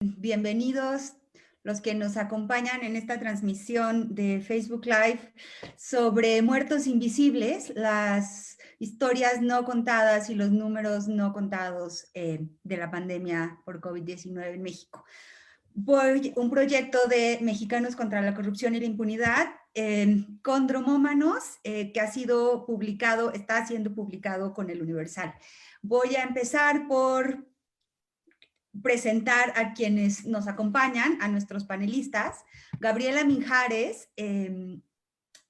Bienvenidos los que nos acompañan en esta transmisión de Facebook Live sobre muertos invisibles, las historias no contadas y los números no contados de la pandemia por COVID-19 en México. Un proyecto de Mexicanos contra la Corrupción y la Impunidad con Dromómanos que ha sido publicado, está siendo publicado con El Universal. Voy a empezar por presentar a quienes nos acompañan, a nuestros panelistas. Gabriela Minjares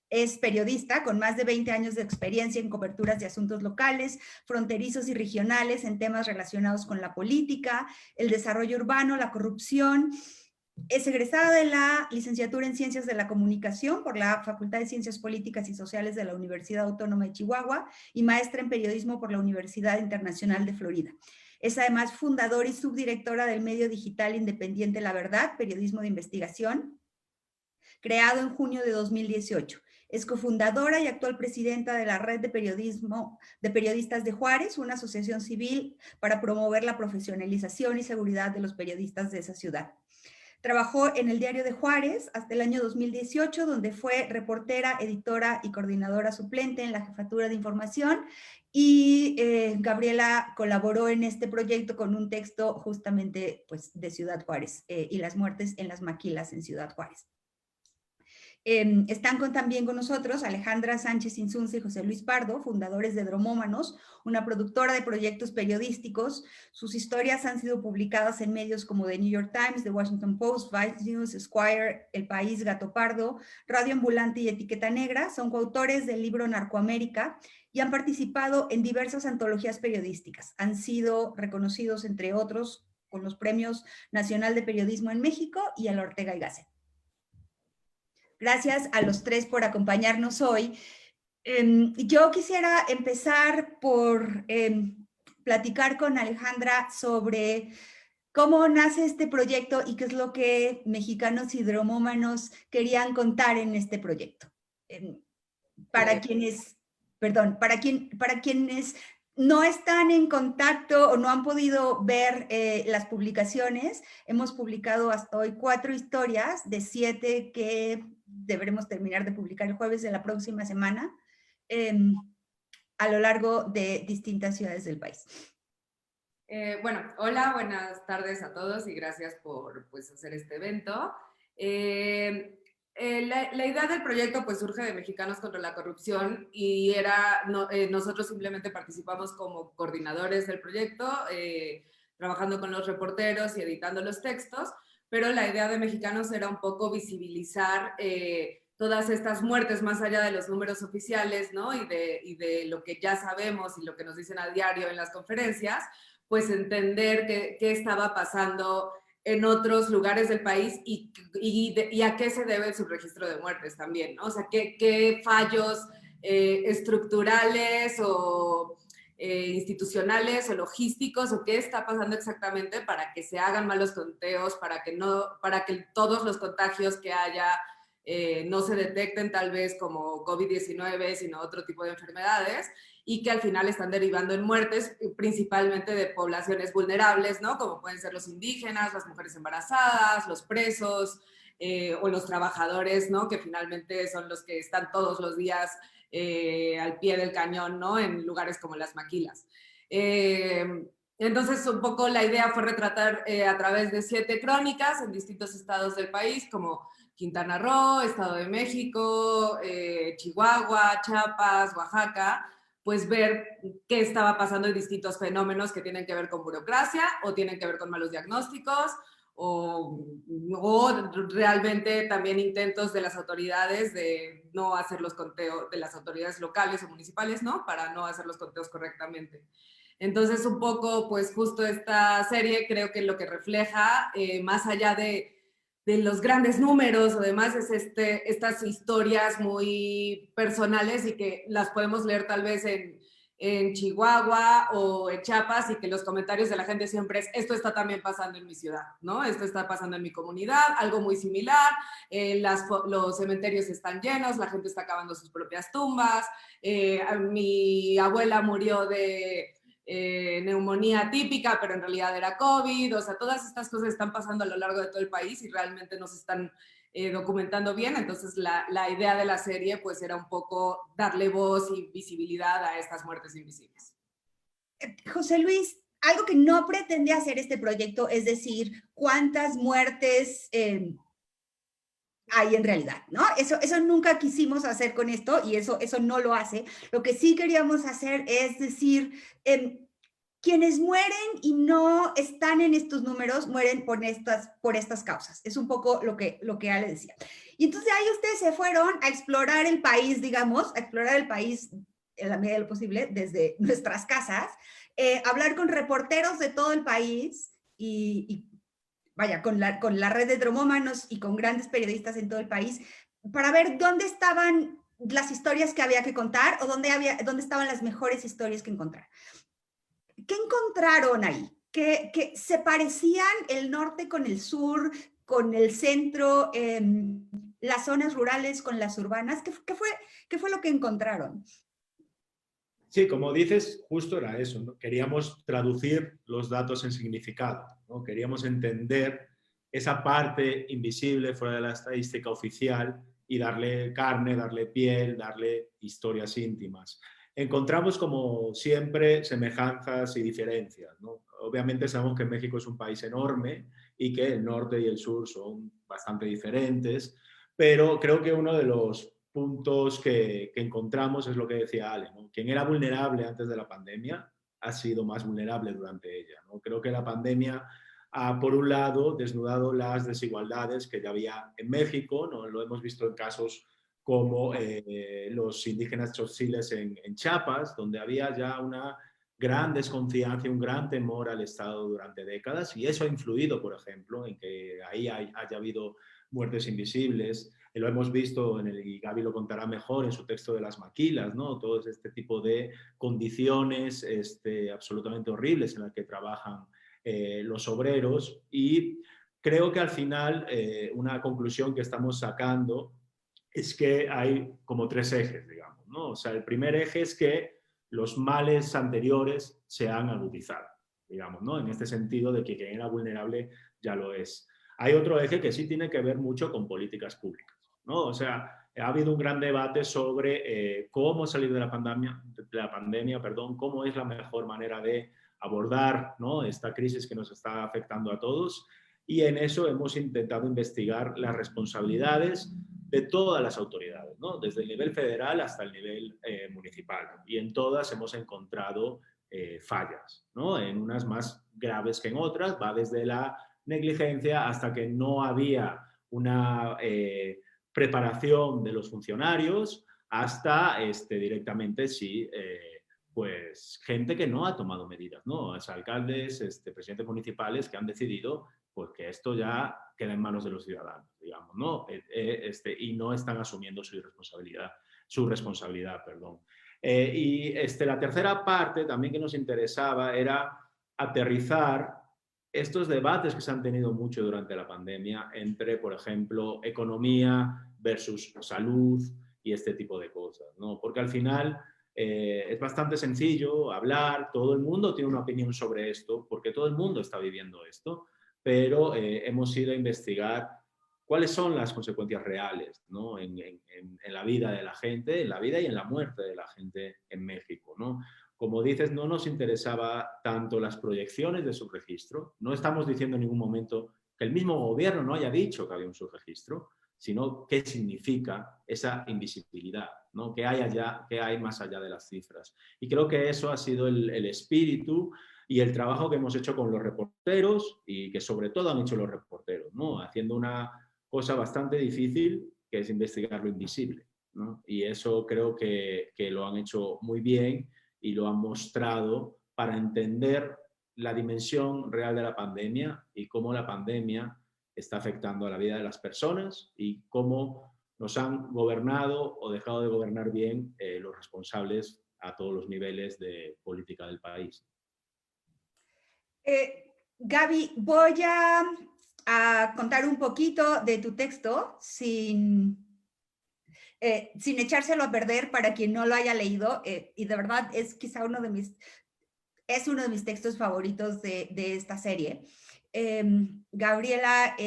es periodista con más de 20 años de experiencia en coberturas de asuntos locales, fronterizos y regionales en temas relacionados con la política, el desarrollo urbano, la corrupción. Es egresada de la licenciatura en Ciencias de la Comunicación por la Facultad de Ciencias Políticas y Sociales de la Universidad Autónoma de Chihuahua y maestra en Periodismo por la Universidad Internacional de Florida. Es además fundadora y subdirectora del medio digital independiente La Verdad, periodismo de investigación, creado en junio de 2018. Es cofundadora y actual presidenta de la Red de Periodistas de Juárez, una asociación civil para promover la profesionalización y seguridad de los periodistas de esa ciudad. Trabajó en el Diario de Juárez hasta el año 2018, donde fue reportera, editora y coordinadora suplente en la Jefatura de Información. Y Gabriela colaboró en este proyecto con un texto justamente pues, de Ciudad Juárez y las muertes en las maquilas en Ciudad Juárez. Están también con nosotros Alejandra Sánchez Insunza y José Luis Pardo, fundadores de Dromómanos, una productora de proyectos periodísticos. Sus historias han sido publicadas en medios como The New York Times, The Washington Post, Vice News, Esquire, El País, Gato Pardo, Radio Ambulante y Etiqueta Negra. Son coautores del libro Narcoamérica y han participado en diversas antologías periodísticas. Han sido reconocidos, entre otros, con los Premios Nacional de Periodismo en México y el Ortega y Gasset. Gracias a los tres por acompañarnos hoy. Yo quisiera empezar por platicar con Alejandra sobre cómo nace este proyecto y qué es lo que Mexicanos y Dromómanos querían contar en este proyecto. Para quienes no están en contacto o no han podido ver las publicaciones, hemos publicado hasta hoy 4 historias de 7 que deberemos terminar de publicar el jueves de la próxima semana a lo largo de distintas ciudades del país. Bueno, hola, buenas tardes a todos y gracias por hacer este evento. La idea del proyecto pues surge de Mexicanos contra la Corrupción y nosotros simplemente participamos como coordinadores del proyecto, trabajando con los reporteros y editando los textos, pero la idea de Mexicanos era un poco visibilizar todas estas muertes más allá de los números oficiales, ¿no? y de lo que ya sabemos y lo que nos dicen a diario en las conferencias, pues entender qué estaba pasando en otros lugares del país y a qué se debe el subregistro de muertes también, ¿no? O sea, qué fallos estructurales o institucionales o logísticos o qué está pasando exactamente para que se hagan malos conteos, para que todos los contagios que haya no se detecten tal vez como COVID-19, sino otro tipo de enfermedades, y que al final están derivando en muertes principalmente de poblaciones vulnerables, ¿no? Como pueden ser los indígenas, las mujeres embarazadas, los presos o los trabajadores, ¿no? Que finalmente son los que están todos los días al pie del cañón, ¿no? En lugares como las maquilas. Entonces, un poco la idea fue retratar a través de 7 crónicas en distintos estados del país, como Quintana Roo, Estado de México, Chihuahua, Chiapas, Oaxaca, pues ver qué estaba pasando en distintos fenómenos que tienen que ver con burocracia o tienen que ver con malos diagnósticos o realmente también intentos de las autoridades de no hacer los conteos, de las autoridades locales o municipales, ¿no? Para no hacer los conteos correctamente. Entonces, un poco, pues justo esta serie creo que lo que refleja, más allá de los grandes números o demás, es estas historias muy personales y que las podemos leer tal vez en Chihuahua o en Chiapas y que los comentarios de la gente siempre es, esto está también pasando en mi ciudad, ¿no? Esto está pasando en mi comunidad, algo muy similar, los cementerios están llenos, la gente está cavando sus propias tumbas, mi abuela murió de neumonía típica, pero en realidad era COVID. O sea, todas estas cosas están pasando a lo largo de todo el país y realmente no se están documentando bien. Entonces la idea de la serie pues era un poco darle voz y visibilidad a estas muertes invisibles. José Luis, algo que no pretende hacer este proyecto es decir cuántas muertes hay en realidad, ¿no? Eso nunca quisimos hacer con esto y eso no lo hace. Lo que sí queríamos hacer es decir, quienes mueren y no están en estos números mueren por estas causas. Es un poco lo que Ale decía. Y entonces ahí ustedes se fueron a explorar el país, digamos, a explorar el país en la medida de lo posible desde nuestras casas, hablar con reporteros de todo el país y vaya, con la red de dromómanos y con grandes periodistas en todo el país, para ver dónde estaban las historias que había que contar o dónde estaban las mejores historias que encontrar. ¿Qué encontraron ahí? ¿Que se parecían el norte con el sur, con el centro, las zonas rurales con las urbanas? ¿Qué fue lo que encontraron? Sí, como dices, justo era eso, ¿no? Queríamos traducir los datos en significado, ¿no? Queríamos entender esa parte invisible fuera de la estadística oficial y darle carne, darle piel, darle historias íntimas. Encontramos, como siempre, semejanzas y diferencias, ¿no? Obviamente sabemos que México es un país enorme y que el norte y el sur son bastante diferentes, pero creo que uno de los puntos que encontramos es lo que decía Ale, ¿no? Quien era vulnerable antes de la pandemia ha sido más vulnerable durante ella, ¿no? Creo que la pandemia ha, por un lado, desnudado las desigualdades que ya había en México, ¿no? Lo hemos visto en casos como los indígenas tzotzíles en Chiapas, donde había ya una gran desconfianza y un gran temor al Estado durante décadas, y eso ha influido, por ejemplo, en que ahí haya habido muertes invisibles. Lo hemos visto, y Gaby lo contará mejor, en su texto de las maquilas, ¿no? Todo este tipo de condiciones absolutamente horribles en las que trabajan los obreros. Y creo que al final una conclusión que estamos sacando es que hay como tres ejes, digamos, ¿no? O sea, el primer eje es que los males anteriores se han agudizado, digamos, ¿no? En este sentido de que quien era vulnerable ya lo es. Hay otro eje que sí tiene que ver mucho con políticas públicas, ¿no? O sea, ha habido un gran debate sobre cómo salir de la pandemia, cómo es la mejor manera de abordar, ¿no?, esta crisis que nos está afectando a todos, y en eso hemos intentado investigar las responsabilidades de todas las autoridades, ¿no?, desde el nivel federal hasta el nivel municipal, y en todas hemos encontrado fallas, ¿no?, en unas más graves que en otras. Va desde la negligencia hasta que no había una preparación de los funcionarios, hasta directamente sí, pues gente que no ha tomado medidas, ¿no? Los alcaldes, presidentes municipales que han decidido pues que esto ya queda en manos de los ciudadanos, digamos, ¿no? Y no están asumiendo su responsabilidad, perdón. Y la tercera parte también que nos interesaba era aterrizar estos debates que se han tenido mucho durante la pandemia entre, por ejemplo, economía versus salud y este tipo de cosas, ¿no? Porque al final es bastante sencillo hablar, todo el mundo tiene una opinión sobre esto, porque todo el mundo está viviendo esto, pero hemos ido a investigar cuáles son las consecuencias reales, ¿no?, en la vida de la gente, en la vida y en la muerte de la gente en México, ¿no? Como dices, no nos interesaba tanto las proyecciones de subregistro. No estamos diciendo en ningún momento que el mismo gobierno no haya dicho que había un subregistro, sino qué significa esa invisibilidad, ¿no? ¿Qué hay más allá de las cifras? Y creo que eso ha sido el espíritu y el trabajo que hemos hecho con los reporteros, y que sobre todo han hecho los reporteros, ¿no?, haciendo una cosa bastante difícil, que es investigar lo invisible, ¿no? Y eso creo que lo han hecho muy bien y lo han mostrado para entender la dimensión real de la pandemia y cómo la pandemia está afectando a la vida de las personas y cómo nos han gobernado o dejado de gobernar bien los responsables a todos los niveles de política del país. Gaby, voy a contar un poquito de tu texto sin echárselo a perder para quien no lo haya leído, y de verdad es quizá uno de mis es uno de mis textos favoritos de esta serie. Gabriela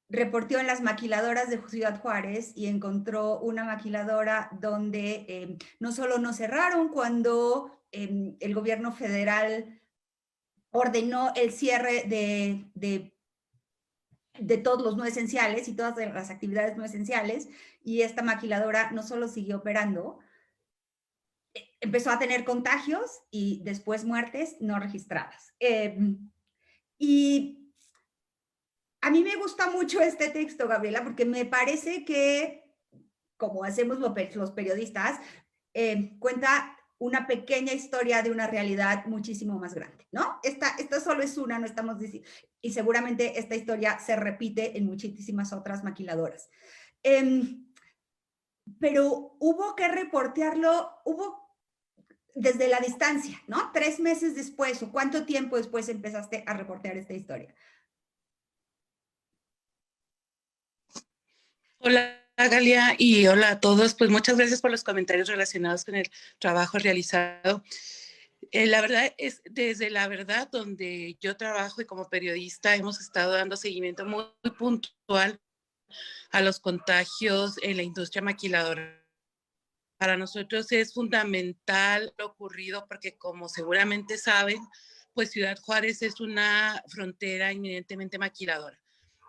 reporteó en las maquiladoras de Ciudad Juárez y encontró una maquiladora donde no solo no cerraron cuando el gobierno federal ordenó el cierre de todos los no esenciales y todas las actividades no esenciales, y esta maquiladora no solo siguió operando, empezó a tener contagios y después muertes no registradas. Y a mí me gusta mucho este texto, Gabriela, porque me parece que, como hacemos los periodistas, cuenta una pequeña historia de una realidad muchísimo más grande, ¿no? Esta solo es una, no estamos diciendo, y seguramente esta historia se repite en muchísimas otras maquiladoras. Pero hubo que reportearlo, desde la distancia, ¿no? 3 meses después, o ¿cuánto tiempo después empezaste a reportear esta historia? Hola Galia y hola a todos, pues muchas gracias por los comentarios relacionados con el trabajo realizado. La verdad es, desde la verdad donde yo trabajo y como periodista hemos estado dando seguimiento muy puntual a los contagios en la industria maquiladora. Para nosotros es fundamental lo ocurrido porque, como seguramente saben, pues Ciudad Juárez es una frontera inminentemente maquiladora.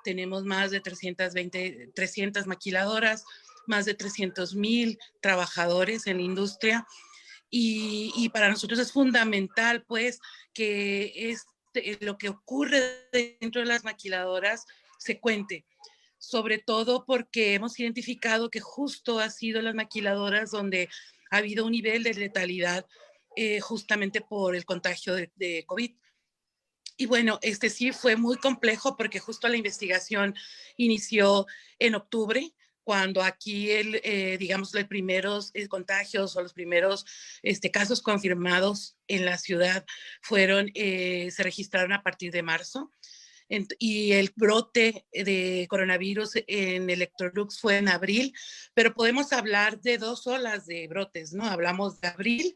Tenemos más de 300 maquiladoras, más de 300,000 trabajadores en la industria y para nosotros es fundamental pues que lo que ocurre dentro de las maquiladoras se cuente, sobre todo porque hemos identificado que justo ha sido las maquiladoras donde ha habido un nivel de letalidad justamente por el contagio de COVID. Y bueno, sí fue muy complejo porque justo la investigación inició en octubre, cuando aquí digamos, los primeros contagios o los primeros casos confirmados en la ciudad se registraron a partir de marzo. Y el brote de coronavirus en Electrolux fue en abril, pero podemos hablar de 2 olas de brotes, ¿no? Hablamos de abril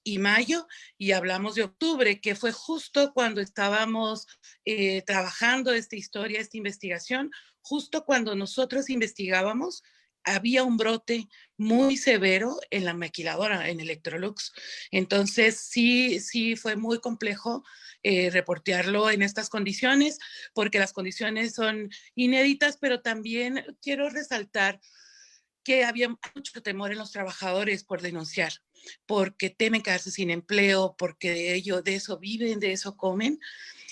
y mayo y hablamos de octubre, que fue justo cuando estábamos trabajando esta historia, esta investigación, justo cuando nosotros investigábamos, había un brote muy severo en la maquiladora, en Electrolux. Entonces, sí fue muy complejo reportearlo en estas condiciones, porque las condiciones son inéditas, pero también quiero resaltar que había mucho temor en los trabajadores por denunciar, porque temen quedarse sin empleo, porque de eso viven, de eso comen.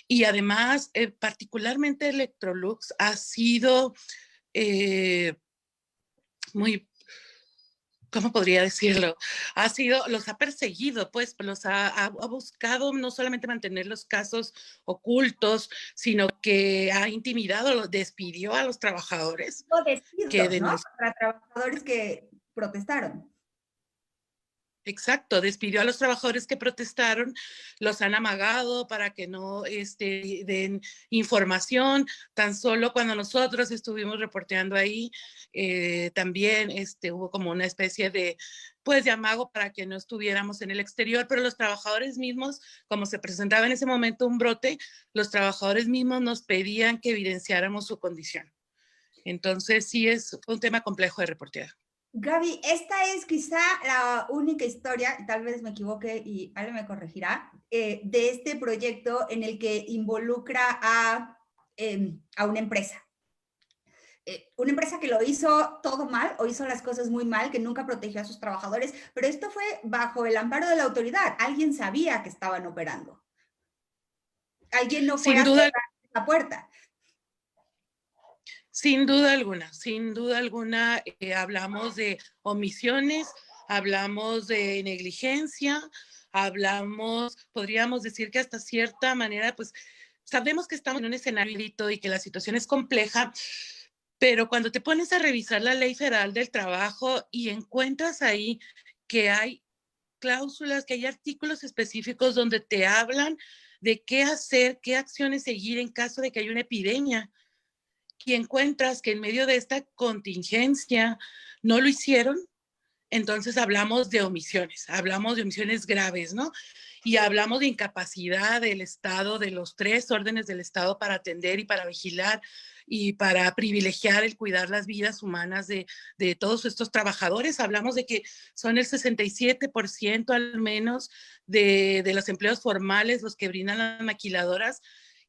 Y además, particularmente Electrolux ha sido muy, ¿cómo podría decirlo? Los ha perseguido, pues, ha buscado no solamente mantener los casos ocultos, sino que ha intimidado, despidió a los trabajadores. Despidos, ¿no? Para trabajadores que protestaron. Exacto, despidió a los trabajadores que protestaron, los han amagado para que no den información. Tan solo cuando nosotros estuvimos reporteando ahí, también hubo como una especie de amago para que no estuviéramos en el exterior, pero los trabajadores mismos, como se presentaba en ese momento un brote, los trabajadores mismos nos pedían que evidenciáramos su condición. Entonces sí fue un tema complejo de reportear. Gaby, esta es quizá la única historia, tal vez me equivoque y Ale me corregirá, de este proyecto en el que involucra a una empresa. Una empresa que lo hizo todo mal o hizo las cosas muy mal, que nunca protegió a sus trabajadores, pero esto fue bajo el amparo de la autoridad. Alguien sabía que estaban operando. Alguien no fue a cerrar la puerta. Sin duda alguna, hablamos de omisiones, hablamos de negligencia, podríamos decir que hasta cierta manera, pues sabemos que estamos en un escenario y que la situación es compleja, pero cuando te pones a revisar la Ley Federal del Trabajo y encuentras ahí que hay cláusulas, que hay artículos específicos donde te hablan de qué hacer, qué acciones seguir en caso de que haya una epidemia, y encuentras que en medio de esta contingencia no lo hicieron, entonces hablamos de omisiones graves, ¿no? Y hablamos de incapacidad del Estado, de los 3 órdenes del Estado para atender y para vigilar y para privilegiar el cuidar las vidas humanas de todos estos trabajadores. Hablamos de que son el 67% al menos de los empleos formales los que brindan las maquiladoras,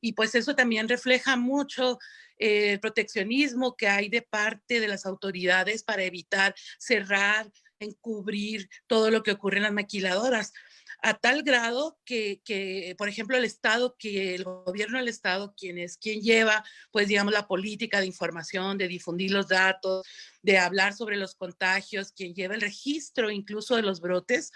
y pues eso también refleja mucho el proteccionismo que hay de parte de las autoridades para evitar cerrar, encubrir todo lo que ocurre en las maquiladoras, a tal grado que, por ejemplo, el gobierno del Estado, quien lleva, pues digamos, la política de información, de difundir los datos, de hablar sobre los contagios, quien lleva el registro incluso de los brotes,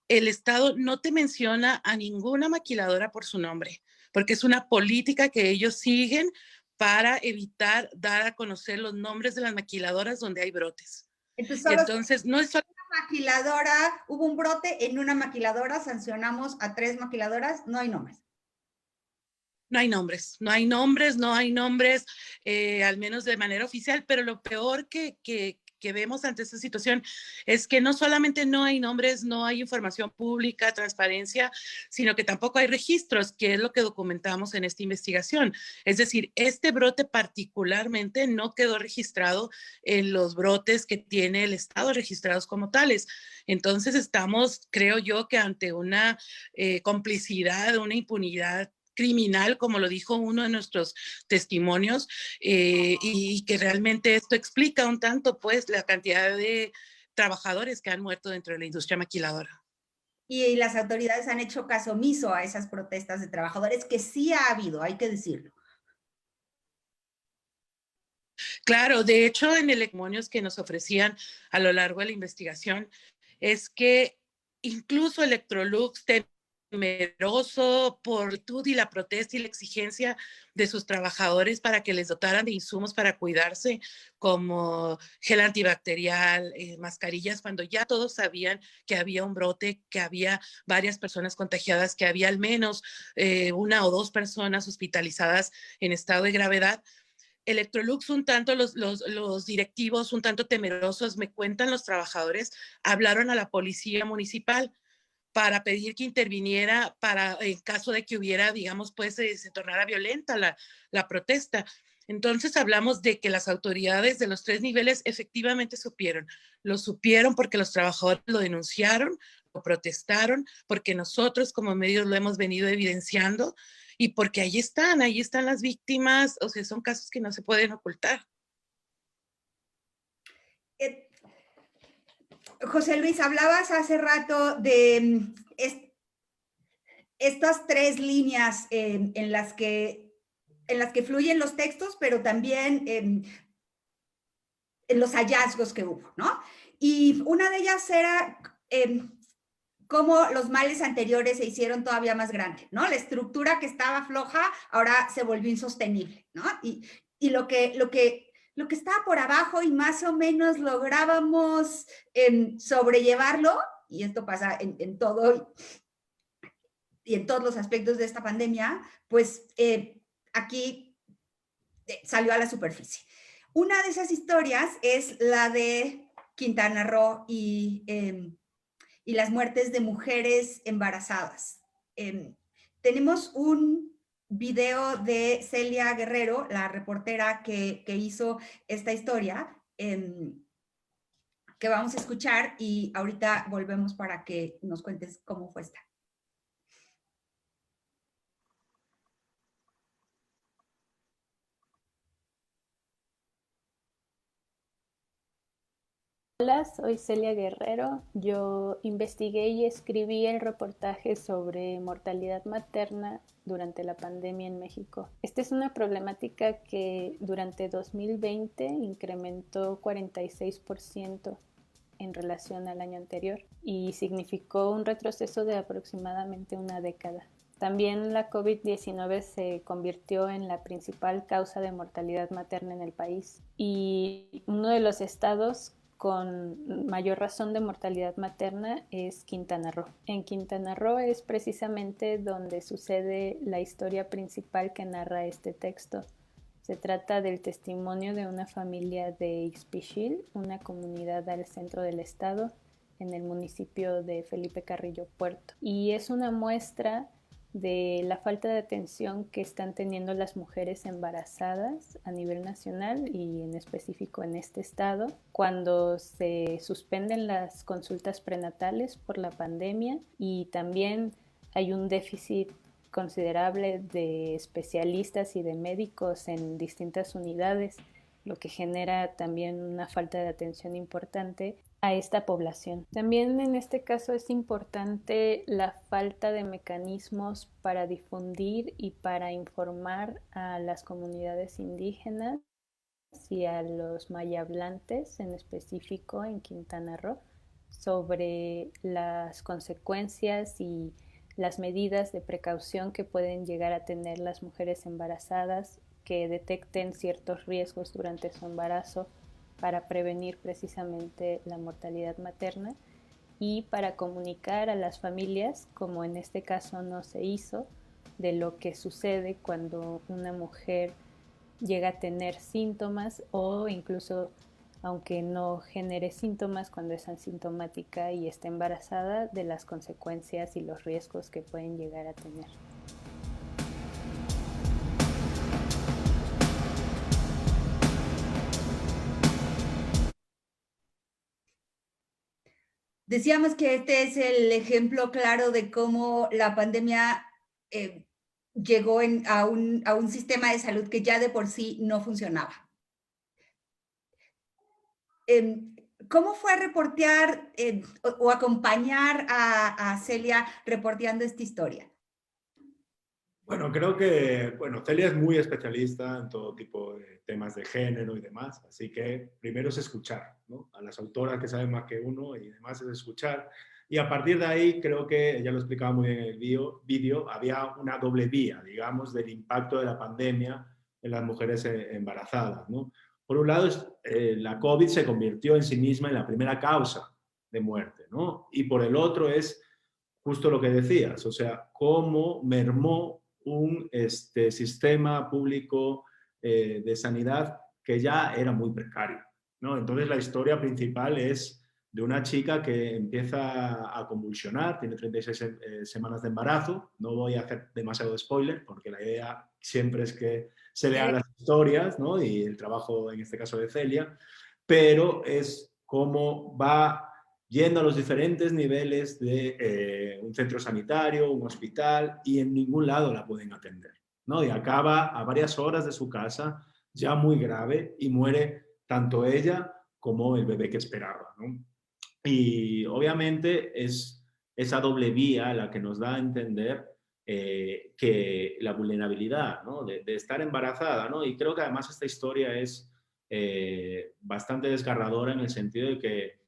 el Estado no te menciona a ninguna maquiladora por su nombre, porque es una política que ellos siguen para evitar dar a conocer los nombres de las maquiladoras donde hay brotes. Entonces, no es solo maquiladora, hubo un brote en una maquiladora, sancionamos a 3 maquiladoras, no hay nombres. No hay nombres, al menos de manera oficial, pero lo peor que vemos ante esta situación es que no solamente no hay nombres, no hay información pública, transparencia, sino que tampoco hay registros, que es lo que documentamos en esta investigación. Es decir, este brote particularmente no quedó registrado en los brotes que tiene el Estado registrados como tales. Entonces estamos, creo yo, que ante una complicidad, una impunidad criminal, como lo dijo uno de nuestros testimonios, y que realmente esto explica un tanto, pues, la cantidad de trabajadores que han muerto dentro de la industria maquiladora. Y las autoridades han hecho caso omiso a esas protestas de trabajadores, que sí ha habido, hay que decirlo. Claro, de hecho, en el testimonios que nos ofrecían a lo largo de la investigación, es que incluso Electrolux, temeroso por y la protesta y la exigencia de sus trabajadores para que les dotaran de insumos para cuidarse, como gel antibacterial, mascarillas, cuando ya todos sabían que había un brote, que había varias personas contagiadas, que había al menos 1 o 2 personas hospitalizadas en estado de gravedad. Electrolux, un tanto los directivos, un tanto temerosos, me cuentan los trabajadores, hablaron a la policía municipal para pedir que interviniera en caso de que hubiera, digamos, pues se tornara violenta la protesta. Entonces hablamos de que las autoridades de los 3 niveles efectivamente lo supieron porque los trabajadores lo denunciaron, lo protestaron, porque nosotros como medios lo hemos venido evidenciando y porque ahí están las víctimas, o sea, son casos que no se pueden ocultar. José Luis, hablabas hace rato de estas 3 líneas en las que fluyen los textos, pero también en los hallazgos que hubo, ¿no? Y una de ellas era cómo los males anteriores se hicieron todavía más grandes, ¿no? La estructura que estaba floja ahora se volvió insostenible, ¿no? Y lo que estaba por abajo y más o menos lográbamos sobrellevarlo, y esto pasa en todo y en todos los aspectos de esta pandemia, pues aquí salió a la superficie. Una de esas historias es la de Quintana Roo y las muertes de mujeres embarazadas. Tenemos un video de Celia Guerrero, la reportera que hizo esta historia, que vamos a escuchar, y ahorita volvemos para que nos cuentes cómo fue esta. Hola, soy Celia Guerrero. Yo investigué y escribí el reportaje sobre mortalidad materna durante la pandemia en México. Esta es una problemática que durante 2020 incrementó 46% en relación al año anterior y significó un retroceso de aproximadamente una década. También la COVID-19 se convirtió en la principal causa de mortalidad materna en el país, y uno de los estados con mayor razón de mortalidad materna es Quintana Roo. En Quintana Roo es precisamente donde sucede la historia principal que narra este texto. Se trata del testimonio de una familia de Ixpichil, una comunidad al centro del estado, en el municipio de Felipe Carrillo Puerto. Y es una muestra de la falta de atención que están teniendo las mujeres embarazadas a nivel nacional y en específico en este estado, cuando se suspenden las consultas prenatales por la pandemia, y también hay un déficit considerable de especialistas y de médicos en distintas unidades, lo que genera también una falta de atención importante a esta población. También en este caso es importante la falta de mecanismos para difundir y para informar a las comunidades indígenas y a los mayablantes, en específico en Quintana Roo, sobre las consecuencias y las medidas de precaución que pueden llegar a tener las mujeres embarazadas, que detecten ciertos riesgos durante su embarazo para prevenir precisamente la mortalidad materna, y para comunicar a las familias, como en este caso no se hizo, de lo que sucede cuando una mujer llega a tener síntomas, o incluso aunque no genere síntomas, cuando es asintomática y está embarazada, de las consecuencias y los riesgos que pueden llegar a tener. Decíamos que este es el ejemplo claro de cómo la pandemia llegó a un sistema de salud que ya de por sí no funcionaba. ¿Cómo fue reportear o acompañar a Celia reporteando esta historia? Bueno, creo que, Celia es muy especialista en todo tipo de temas de género y demás, así que primero es escuchar, ¿no? A las autoras que saben más que uno, y demás es escuchar. Y a partir de ahí, creo que, ella lo explicaba muy bien en el vídeo, había una doble vía, digamos, del impacto de la pandemia en las mujeres embarazadas, ¿no? Por un lado, la COVID se convirtió en sí misma en la primera causa de muerte, ¿no? Y por el otro es justo lo que decías, o sea, cómo mermó un sistema público de sanidad que ya era muy precario, ¿no? Entonces la historia principal es de una chica que empieza a convulsionar, tiene 36 semanas de embarazo. No voy a hacer demasiado spoiler porque la idea siempre es que se lean las historias, ¿no? Y el trabajo en este caso de Celia, pero es cómo va yendo a los diferentes niveles de un centro sanitario, un hospital, y en ningún lado la pueden atender, ¿no? Y acaba a varias horas de su casa, ya muy grave, y muere tanto ella como el bebé que esperaba, ¿no? Y obviamente es esa doble vía la que nos da a entender que la vulnerabilidad, ¿no? de estar embarazada, ¿no? Y creo que además esta historia es bastante desgarradora en el sentido de que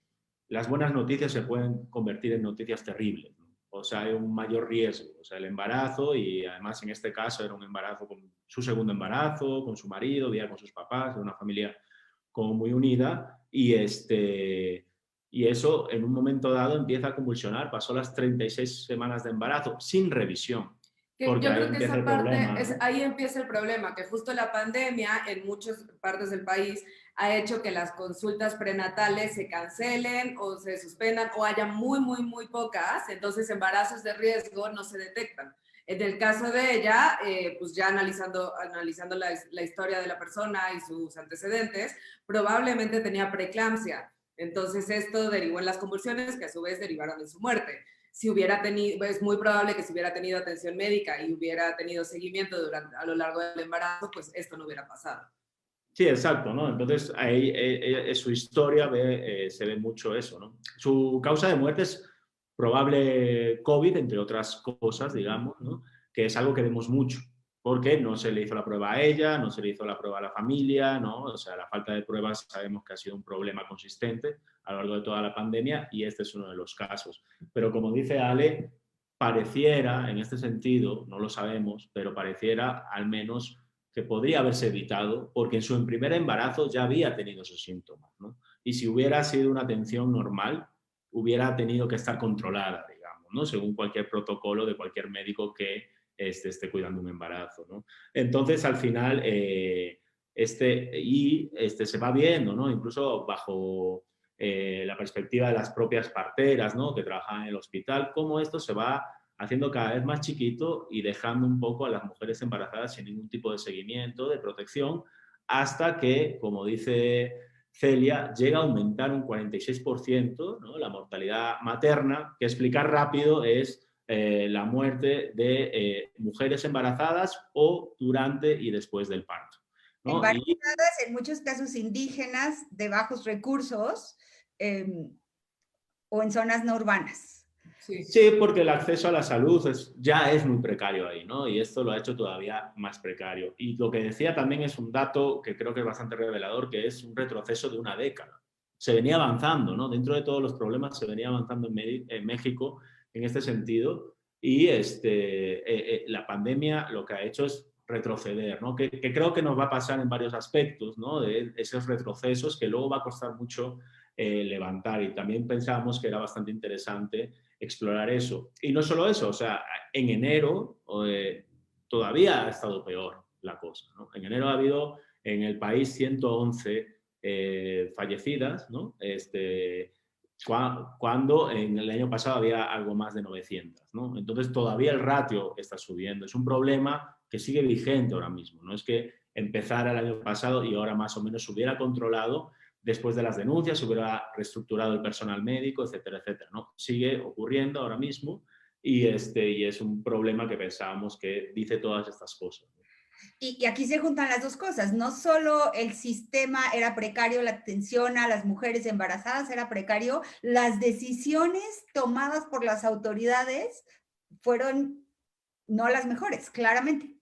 las buenas noticias se pueden convertir en noticias terribles, ¿no? O sea, hay un mayor riesgo. O sea, el embarazo, y además en este caso era un embarazo con su segundo embarazo, con su marido, vivía con sus papás, de una familia como muy unida, y eso en un momento dado empieza a convulsionar. Pasó las 36 semanas de embarazo sin revisión. Yo creo que esa parte, ahí empieza el problema, que justo la pandemia en muchas partes del país ha hecho que las consultas prenatales se cancelen o se suspendan o haya muy pocas, entonces embarazos de riesgo no se detectan. En el caso de ella, pues ya analizando la historia de la persona y sus antecedentes, probablemente tenía preeclampsia. Entonces esto derivó en las convulsiones que a su vez derivaron en su muerte. Si hubiera tenido, es muy probable que si hubiera tenido atención médica y hubiera tenido seguimiento a lo largo del embarazo, pues esto no hubiera pasado. Sí, exacto, ¿no? Entonces ahí en su historia se ve mucho eso, ¿no? Su causa de muerte es probable COVID, entre otras cosas, digamos, ¿no? Que es algo que vemos mucho, porque no se le hizo la prueba a ella, no se le hizo la prueba a la familia, ¿no? O sea, la falta de pruebas sabemos que ha sido un problema consistente a lo largo de toda la pandemia, y este es uno de los casos. Pero como dice Ale, pareciera, en este sentido, no lo sabemos, pero pareciera al menos que podría haberse evitado, porque en su primer embarazo ya había tenido esos síntomas, ¿no? Y si hubiera sido una atención normal, hubiera tenido que estar controlada, digamos, ¿no? Según cualquier protocolo de cualquier médico que esté cuidando un embarazo, ¿no? Entonces, al final, se va viendo, ¿no? Incluso bajo la perspectiva de las propias parteras, ¿no? Que trabajan en el hospital, cómo esto se va haciendo cada vez más chiquito y dejando un poco a las mujeres embarazadas sin ningún tipo de seguimiento, de protección, hasta que, como dice Celia, llega a aumentar un 46%, ¿no? La mortalidad materna, que explicar rápido es la muerte de mujeres embarazadas o durante y después del parto, ¿no? Embarazadas, en muchos casos indígenas, de bajos recursos, o en zonas no urbanas. Sí, porque el acceso a la salud ya es muy precario ahí, ¿no? Y esto lo ha hecho todavía más precario. Y lo que decía también es un dato que creo que es bastante revelador, que es un retroceso de una década. Se venía avanzando, ¿no? Dentro de todos los problemas se venía avanzando en México en este sentido, y la pandemia lo que ha hecho es retroceder, ¿no? Que creo que nos va a pasar en varios aspectos, ¿no? De esos retrocesos que luego va a costar mucho levantar, y también pensábamos que era bastante interesante explorar eso. Y no solo eso, o sea, en enero todavía ha estado peor la cosa, ¿no? En enero ha habido en el país 111 fallecidas, ¿no? Cuando en el año pasado había algo más de 900, ¿no? Entonces todavía el ratio está subiendo. Es un problema que sigue vigente ahora mismo. No es que empezara el año pasado y ahora más o menos se hubiera controlado después de las denuncias, se hubiera reestructurado el personal médico, etcétera, etcétera, ¿no? Sigue ocurriendo ahora mismo, y es un problema que pensábamos que dice todas estas cosas. Y aquí se juntan las dos cosas. No solo el sistema era precario, la atención a las mujeres embarazadas era precario, las decisiones tomadas por las autoridades fueron no las mejores, claramente.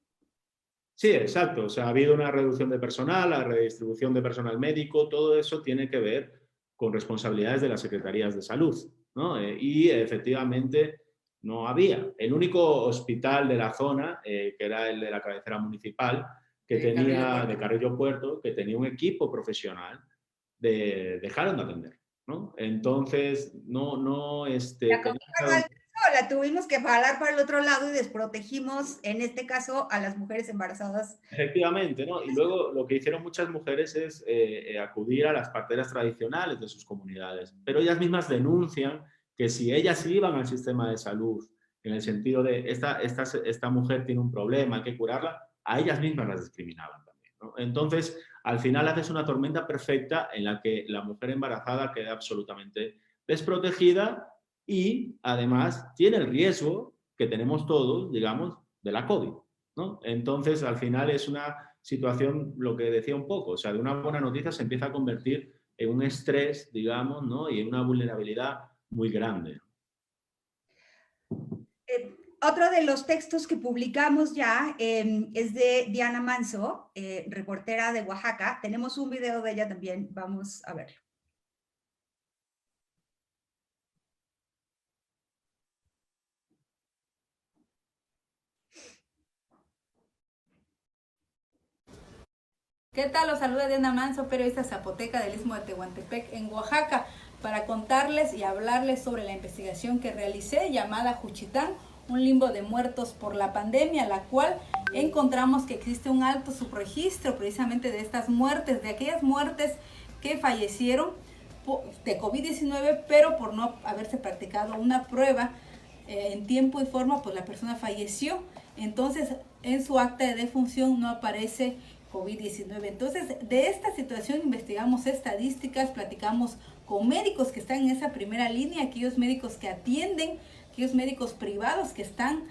Sí, exacto. O sea, ha habido una reducción de personal, la redistribución de personal médico, todo eso tiene que ver con responsabilidades de las secretarías de salud, ¿no? Y efectivamente no había. El único hospital de la zona, que era el de la cabecera municipal, que tenía, de Carrillo Puerto, que tenía un equipo profesional, dejaron de atender, ¿no? Entonces, la tuvimos que jalar para el otro lado y desprotegimos, en este caso, a las mujeres embarazadas. Efectivamente, ¿no? Y luego lo que hicieron muchas mujeres es acudir a las parteras tradicionales de sus comunidades, pero ellas mismas denuncian que si ellas iban al sistema de salud, en el sentido de esta mujer tiene un problema, hay que curarla, a ellas mismas las discriminaban también, ¿no? Entonces, al final haces una tormenta perfecta en la que la mujer embarazada queda absolutamente desprotegida, y además tiene el riesgo que tenemos todos, digamos, de la COVID, ¿no? Entonces, al final es una situación, lo que decía un poco, o sea, de una buena noticia se empieza a convertir en un estrés, digamos, ¿no? Y en una vulnerabilidad muy grande. Otro de los textos que publicamos ya es de Diana Manso, reportera de Oaxaca. Tenemos un video de ella también, vamos a verlo. ¿Qué tal? Los saluda Diana Manso, periodista zapoteca del Istmo de Tehuantepec en Oaxaca, para contarles y hablarles sobre la investigación que realicé llamada Juchitán, un limbo de muertos por la pandemia, la cual encontramos que existe un alto subregistro precisamente de estas muertes, de aquellas muertes que fallecieron de COVID-19, pero por no haberse practicado una prueba en tiempo y forma, pues la persona falleció. Entonces, en su acta de defunción no aparece COVID-19. Entonces, de esta situación investigamos estadísticas, platicamos con médicos que están en esa primera línea, aquellos médicos que atienden, aquellos médicos privados que están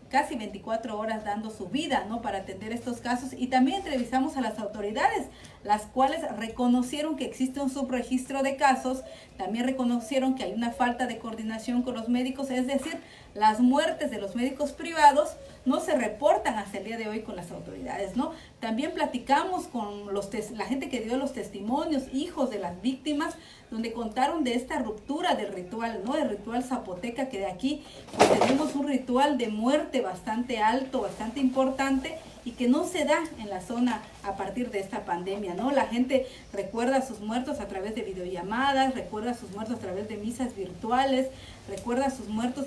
casi 24 horas dando su vida, ¿no?, para atender estos casos, y también entrevistamos a las autoridades, las cuales reconocieron que existe un subregistro de casos, también reconocieron que hay una falta de coordinación con los médicos, es decir, las muertes de los médicos privados no se reportan hasta el día de hoy con las autoridades, ¿no? También platicamos con la gente que dio los testimonios, hijos de las víctimas, donde contaron de esta ruptura del ritual, ¿no? El ritual zapoteca, que de aquí pues tenemos un ritual de muerte bastante alto, bastante importante, y que no se da en la zona a partir de esta pandemia, ¿no? La gente recuerda a sus muertos a través de videollamadas, recuerda a sus muertos a través de misas virtuales, recuerda a sus muertos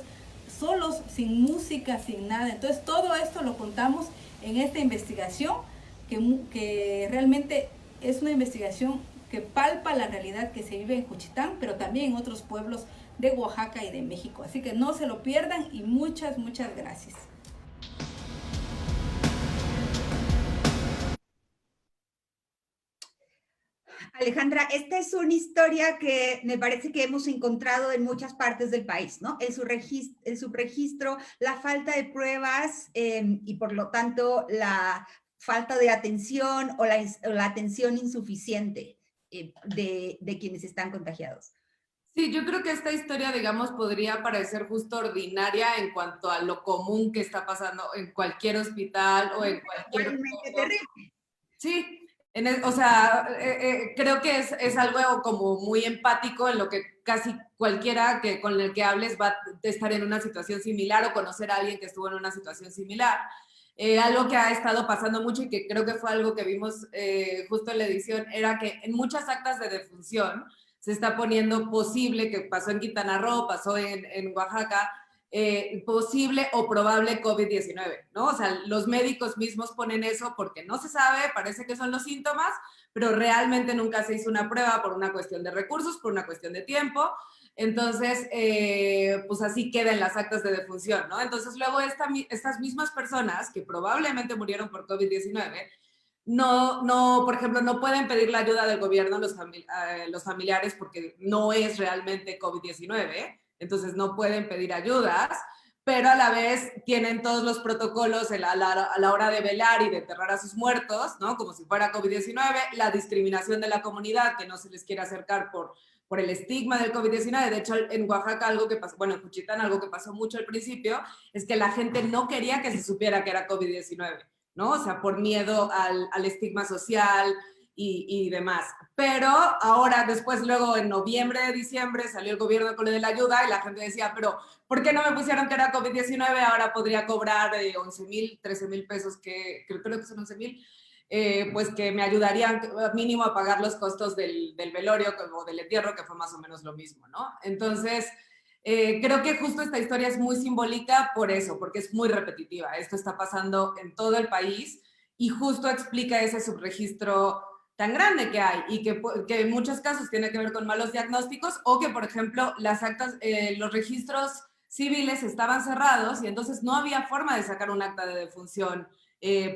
solos, sin música, sin nada. Entonces todo esto lo contamos en esta investigación que realmente es una investigación que palpa la realidad que se vive en Juchitán, pero también en otros pueblos de Oaxaca y de México. Así que no se lo pierdan y muchas gracias. Alejandra, esta es una historia que me parece que hemos encontrado en muchas partes del país, ¿no? El subregistro, la falta de pruebas y por lo tanto la falta de atención o la atención insuficiente de quienes están contagiados. Sí, yo creo que esta historia, digamos, podría parecer justo ordinaria en cuanto a lo común que está pasando en cualquier hospital o en cualquier... Realmente terrible. Sí, o sea, creo que es algo como muy empático en lo que casi cualquiera con el que hables va a estar en una situación similar o conocer a alguien que estuvo en una situación similar. Algo que ha estado pasando mucho y que creo que fue algo que vimos justo en la edición era que en muchas actas de defunción se está poniendo posible, que pasó en Quintana Roo, pasó en Oaxaca, posible o probable COVID-19, ¿no? O sea, los médicos mismos ponen eso porque no se sabe, parece que son los síntomas, pero realmente nunca se hizo una prueba por una cuestión de recursos, por una cuestión de tiempo. Entonces, pues así quedan las actas de defunción, ¿no? Entonces, luego estas mismas personas que probablemente murieron por COVID-19 por ejemplo, no pueden pedir la ayuda del gobierno los familiares porque no es realmente COVID-19, entonces no pueden pedir ayudas, pero a la vez tienen todos los protocolos a la hora de velar y de enterrar a sus muertos, ¿no? Como si fuera COVID-19, la discriminación de la comunidad, que no se les quiere acercar por el estigma del COVID-19. De hecho, en Oaxaca algo que pasó, bueno, en Juchitán algo que pasó mucho al principio, es que la gente no quería que se supiera que era COVID-19. ¿No? O sea, por miedo al estigma social y demás. Pero ahora, después, luego en noviembre, diciembre, salió el gobierno con lo de la ayuda y la gente decía, pero ¿por qué no me pusieron que era COVID-19? Ahora podría cobrar 11,000, 13,000 pesos, que creo que son 11,000, pues que me ayudarían mínimo a pagar los costos del velorio o del entierro, que fue más o menos lo mismo, ¿no? Entonces, creo que justo esta historia es muy simbólica por eso, porque es muy repetitiva. Esto está pasando en todo el país y justo explica ese subregistro tan grande que hay y que en muchos casos tiene que ver con malos diagnósticos o que, por ejemplo, las actas, los registros civiles estaban cerrados y entonces no había forma de sacar un acta de defunción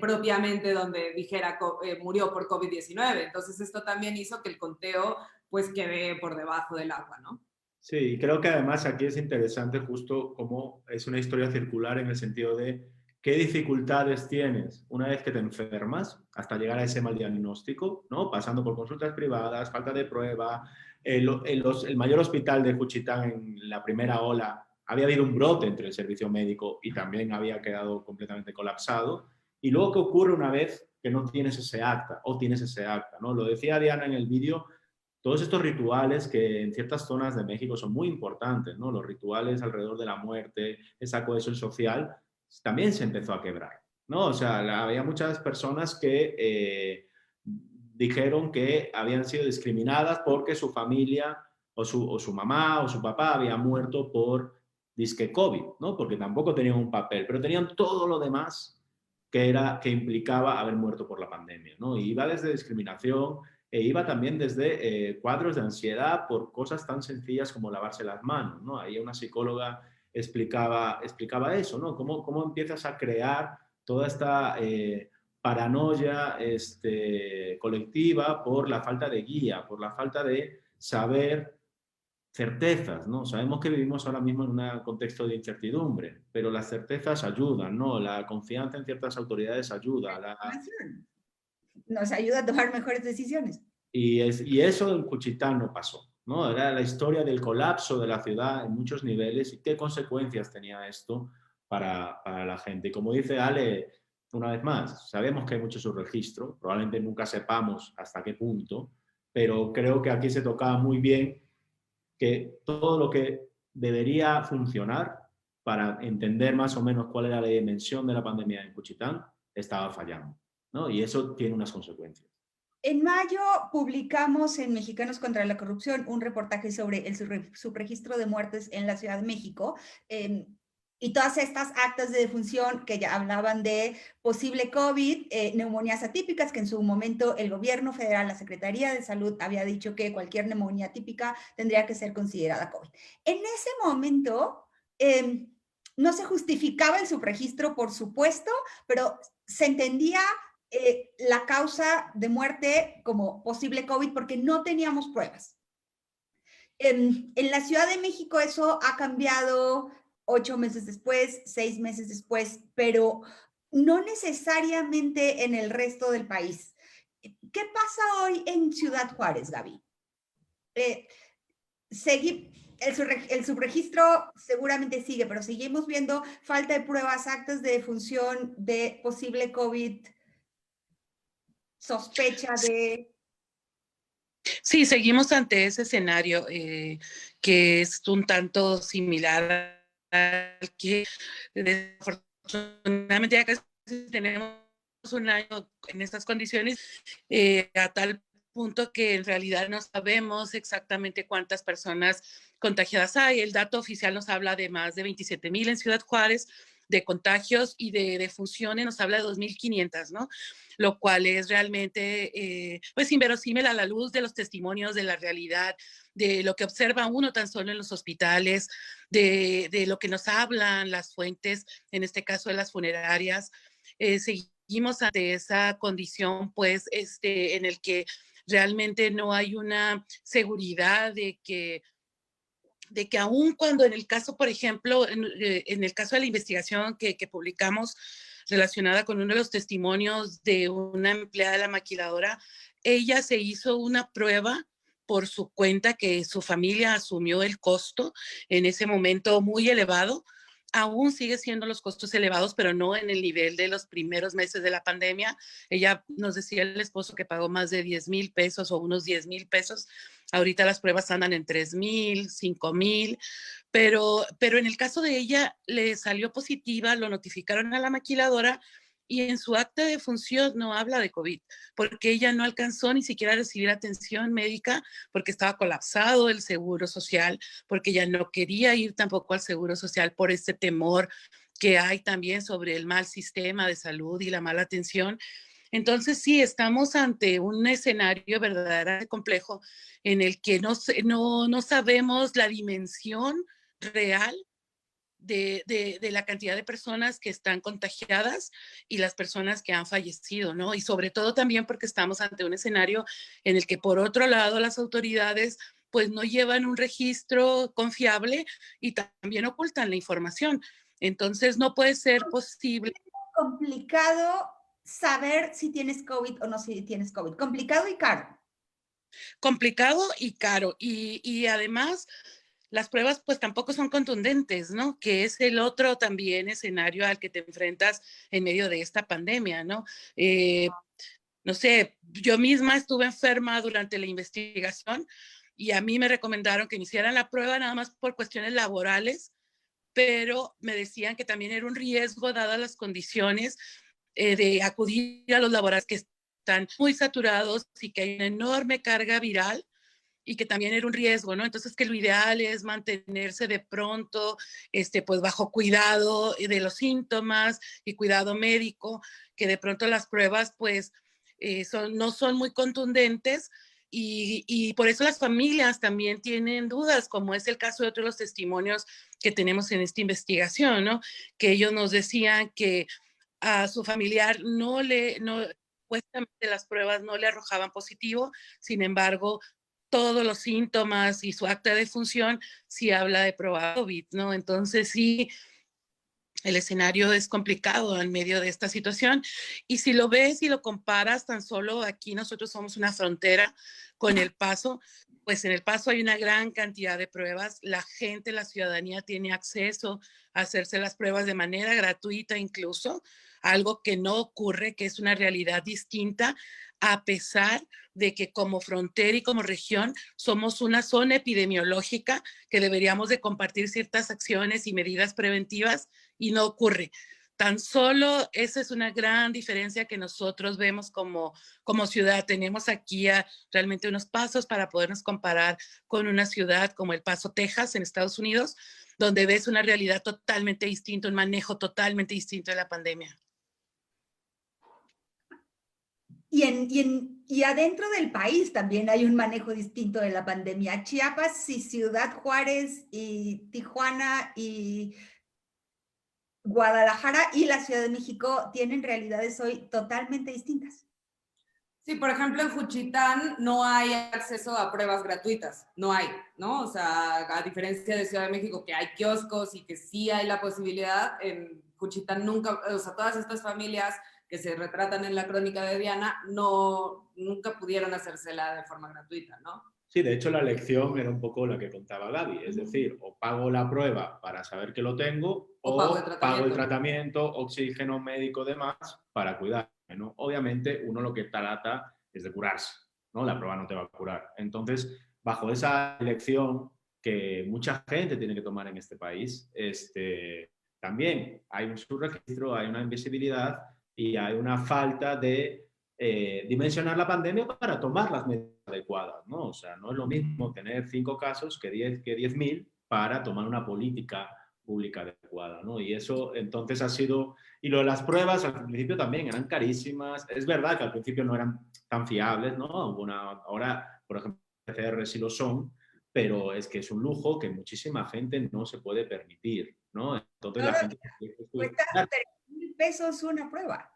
propiamente donde dijera murió por COVID-19. Entonces esto también hizo que el conteo pues quede por debajo del agua, ¿no? Sí, creo que además aquí es interesante justo cómo es una historia circular en el sentido de qué dificultades tienes una vez que te enfermas hasta llegar a ese mal diagnóstico, ¿no? Pasando por consultas privadas, falta de prueba. El mayor hospital de Juchitán en la primera ola había habido un brote entre el servicio médico y también había quedado completamente colapsado. Y luego, ¿qué ocurre una vez que no tienes ese acta o tienes ese acta, ¿no? Lo decía Diana en el vídeo. Todos estos rituales que en ciertas zonas de México son muy importantes, ¿no? Los rituales alrededor de la muerte, esa cohesión social, también se empezó a quebrar, ¿no? O sea, había muchas personas que dijeron que habían sido discriminadas porque su familia o su mamá o su papá había muerto por disque COVID, ¿no? Porque tampoco tenían un papel, pero tenían todo lo demás que implicaba haber muerto por la pandemia, ¿no? Y iba desde discriminación, iba también desde cuadros de ansiedad por cosas tan sencillas como lavarse las manos, ¿no? Ahí una psicóloga explicaba eso, ¿no? Cómo empiezas a crear toda esta paranoia colectiva por la falta de guía, por la falta de saber certezas, ¿no? Sabemos que vivimos ahora mismo en un contexto de incertidumbre, pero las certezas ayudan, ¿no? La confianza en ciertas autoridades ayuda. Nos ayuda a tomar mejores decisiones. Y eso en Juchitán no pasó, ¿no? Era la historia del colapso de la ciudad en muchos niveles y qué consecuencias tenía esto para la gente. Y como dice Ale, una vez más, sabemos que hay mucho subregistro, probablemente nunca sepamos hasta qué punto, pero creo que aquí se tocaba muy bien que todo lo que debería funcionar para entender más o menos cuál era la dimensión de la pandemia en Juchitán estaba fallando, ¿no? Y eso tiene unas consecuencias. En mayo publicamos en Mexicanos contra la Corrupción un reportaje sobre el subregistro de muertes en la Ciudad de México. Y todas estas actas de defunción que ya hablaban de posible COVID, neumonías atípicas, que en su momento el gobierno federal, la Secretaría de Salud, había dicho que cualquier neumonía atípica tendría que ser considerada COVID. En ese momento, no se justificaba el subregistro, por supuesto, pero se entendía la causa de muerte como posible COVID porque no teníamos pruebas. En la Ciudad de México eso ha cambiado 8 meses después, 6 meses después, pero no necesariamente en el resto del país. ¿Qué pasa hoy en Ciudad Juárez, Gaby? El subregistro seguramente sigue, pero seguimos viendo falta de pruebas, actas de defunción de posible COVID, sospecha de... Sí, seguimos ante ese escenario que es un tanto similar al que desafortunadamente ya casi tenemos un año en estas condiciones, a tal punto que en realidad no sabemos exactamente cuántas personas contagiadas hay. El dato oficial nos habla de más de 27,000 en Ciudad Juárez, de contagios, y de defunciones nos habla de 2,500, ¿no? Lo cual es realmente pues inverosímil a la luz de los testimonios, de la realidad, de lo que observa uno tan solo en los hospitales, de lo que nos hablan las fuentes, en este caso de las funerarias. Seguimos ante esa condición, pues, en el que realmente no hay una seguridad de que aun cuando en el caso, por ejemplo, en el caso de la investigación que publicamos relacionada con uno de los testimonios de una empleada de la maquiladora, ella se hizo una prueba por su cuenta, que su familia asumió el costo en ese momento muy elevado. Aún sigue siendo los costos elevados, pero no en el nivel de los primeros meses de la pandemia. Ella nos decía el esposo que pagó más de 10,000 pesos o unos 10,000 pesos. Ahorita las pruebas andan en 3,000, 5,000, pero en el caso de ella le salió positiva, lo notificaron a la maquiladora y en su acta de defunción no habla de COVID, porque ella no alcanzó ni siquiera a recibir atención médica porque estaba colapsado el seguro social, porque ella no quería ir tampoco al seguro social por este temor que hay también sobre el mal sistema de salud y la mala atención. Entonces sí, estamos ante un escenario verdaderamente complejo en el que no sabemos la dimensión real de la cantidad de personas que están contagiadas y las personas que han fallecido, ¿no? Y sobre todo también porque estamos ante un escenario en el que, por otro lado, las autoridades pues no llevan un registro confiable y también ocultan la información. Entonces no puede ser posible. Es complicado saber si tienes COVID o no si tienes COVID. Complicado y caro. Complicado y caro. Y además, las pruebas pues tampoco son contundentes, ¿no? Que es el otro también escenario al que te enfrentas en medio de esta pandemia, ¿no? No sé, yo misma estuve enferma durante la investigación y a mí me recomendaron que me hicieran la prueba nada más por cuestiones laborales, pero me decían que también era un riesgo dadas las condiciones de acudir a los laboratorios que están muy saturados y que hay una enorme carga viral y que también era un riesgo, ¿no? Entonces que lo ideal es mantenerse de pronto, pues bajo cuidado de los síntomas y cuidado médico, que de pronto las pruebas pues no son muy contundentes y por eso las familias también tienen dudas, como es el caso de otros de los testimonios que tenemos en esta investigación, ¿no? Que ellos nos decían que a su familiar supuestamente las pruebas no le arrojaban positivo, sin embargo, todos los síntomas y su acta de defunción sí habla de probado COVID, ¿no? Entonces sí, el escenario es complicado en medio de esta situación. Y si lo ves y lo comparas, tan solo aquí nosotros somos una frontera con El Paso, pues en El Paso hay una gran cantidad de pruebas. La gente, la ciudadanía tiene acceso a hacerse las pruebas de manera gratuita incluso, algo que no ocurre, que es una realidad distinta, a pesar de que como frontera y como región somos una zona epidemiológica que deberíamos de compartir ciertas acciones y medidas preventivas y no ocurre. Tan solo esa es una gran diferencia que nosotros vemos como ciudad. Tenemos aquí realmente unos pasos para podernos comparar con una ciudad como El Paso, Texas, en Estados Unidos, donde ves una realidad totalmente distinta, un manejo totalmente distinto de la pandemia. Y adentro del país también hay un manejo distinto de la pandemia. Chiapas y Ciudad Juárez y Tijuana y Guadalajara y la Ciudad de México tienen realidades hoy totalmente distintas. Sí, por ejemplo, en Juchitán no hay acceso a pruebas gratuitas, no hay, ¿no? O sea, a diferencia de Ciudad de México, que hay kioscos y que sí hay la posibilidad, en Juchitán nunca, o sea, todas estas familias que se retratan en la crónica de Diana, nunca pudieron hacérsela de forma gratuita, ¿no? Sí, de hecho la elección era un poco la que contaba Gaby, es decir, o pago la prueba para saber que lo tengo, o pago el tratamiento, oxígeno médico, demás, para cuidarme, ¿no? Obviamente uno lo que trata es de curarse, ¿no? La prueba no te va a curar. Entonces, bajo esa elección que mucha gente tiene que tomar en este país, también hay un subregistro, hay una invisibilidad y hay una falta de dimensionar la pandemia para tomar las medidas adecuadas, ¿no? O sea, no es lo mismo tener 5 casos que 10.000 para tomar una política pública adecuada, ¿no? Y eso entonces ha sido... Y lo de las pruebas al principio también eran carísimas. Es verdad que al principio no eran tan fiables, ¿no? Ahora, por ejemplo, PCR sí lo son, pero es que es un lujo que muchísima gente no se puede permitir, ¿no? Entonces la gente... Cuesta 3,000 pesos una prueba.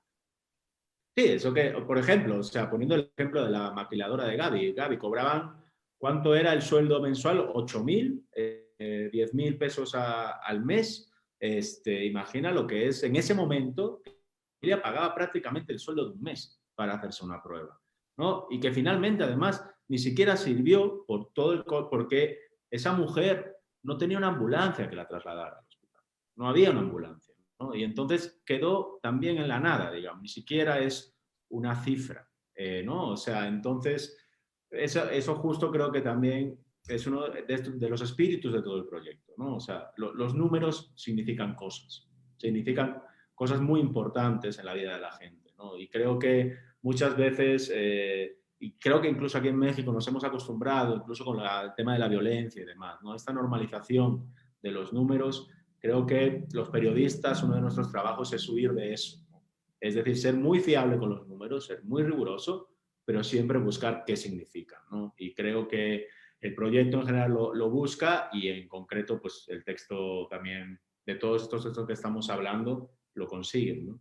Sí, eso que, por ejemplo, o sea, poniendo el ejemplo de la maquiladora de Gaby. Gaby, cobraban, ¿cuánto era el sueldo mensual? 8.000, 10.000 pesos al mes. Imagina lo que es, en ese momento, ella pagaba prácticamente el sueldo de un mes para hacerse una prueba, ¿no? Y que finalmente, además, ni siquiera sirvió porque esa mujer no tenía una ambulancia que la trasladara al hospital. No había una ambulancia, ¿no? Y entonces quedó también en la nada, digamos, ni siquiera es una cifra, ¿no? O sea, entonces, eso justo creo que también es uno de los espíritus de todo el proyecto, ¿no? O sea, los números significan cosas muy importantes en la vida de la gente, ¿no? Y creo que muchas veces, y creo que incluso aquí en México nos hemos acostumbrado, incluso con el tema de la violencia y demás, ¿no? Esta normalización de los números. Creo que los periodistas, uno de nuestros trabajos es huir de eso, ¿no? Es decir, ser muy fiable con los números, ser muy riguroso, pero siempre buscar qué significan, ¿no? Y creo que el proyecto en general lo busca y en concreto, pues el texto también de todos estos textos que estamos hablando lo consiguen, ¿no?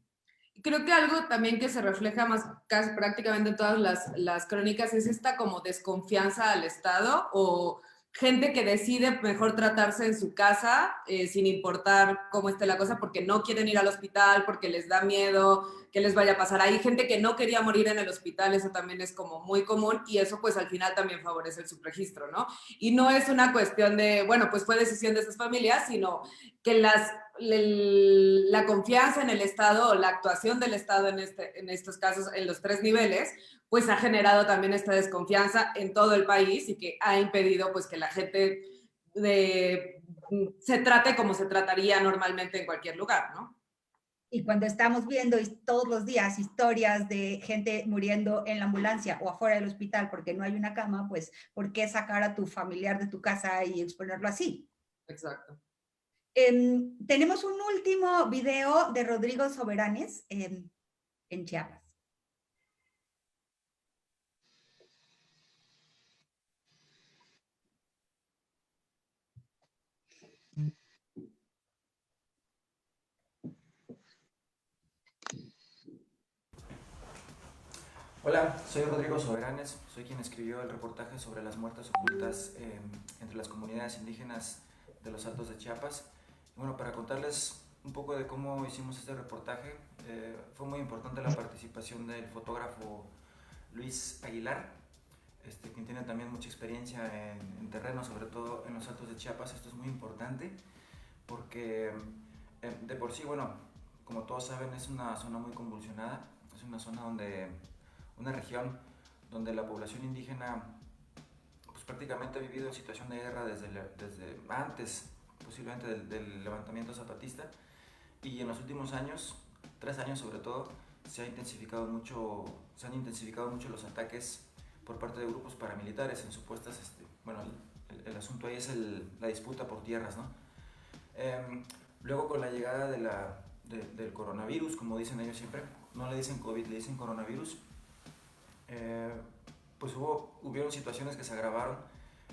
Creo que algo también que se refleja más casi prácticamente en todas las crónicas es esta como desconfianza al Estado o gente que decide mejor tratarse en su casa sin importar cómo esté la cosa porque no quieren ir al hospital, porque les da miedo que les vaya a pasar. Hay gente que no quería morir en el hospital, eso también es como muy común y eso pues al final también favorece el subregistro, ¿no? Y no es una cuestión de, bueno, pues fue decisión de esas familias, sino que la confianza en el Estado o la actuación del Estado en estos casos, en los 3 niveles, pues ha generado también esta desconfianza en todo el país y que ha impedido pues que la gente se trate como se trataría normalmente en cualquier lugar, ¿no? Y cuando estamos viendo todos los días historias de gente muriendo en la ambulancia o afuera del hospital porque no hay una cama, pues, ¿por qué sacar a tu familiar de tu casa y exponerlo así? Exacto. Tenemos un último video de Rodrigo Soberanes en Chiapas. Hola, soy Rodrigo Soberanes, soy quien escribió el reportaje sobre las muertes ocultas entre las comunidades indígenas de los Altos de Chiapas. Bueno, para contarles un poco de cómo hicimos este reportaje, fue muy importante la participación del fotógrafo Luis Aguilar, quien tiene también mucha experiencia en terreno, sobre todo en los Altos de Chiapas. Esto es muy importante porque de por sí, bueno, como todos saben, es una zona muy convulsionada, es una zona una región donde la población indígena pues prácticamente ha vivido en situación de guerra desde antes posiblemente del levantamiento zapatista, y en los últimos años, 3 años sobre todo, se han intensificado mucho los ataques por parte de grupos paramilitares en supuestas, bueno, el asunto ahí es la disputa por tierras, ¿no? Luego con la llegada del coronavirus, como dicen ellos siempre, no le dicen COVID, le dicen coronavirus, pues hubieron situaciones que se agravaron,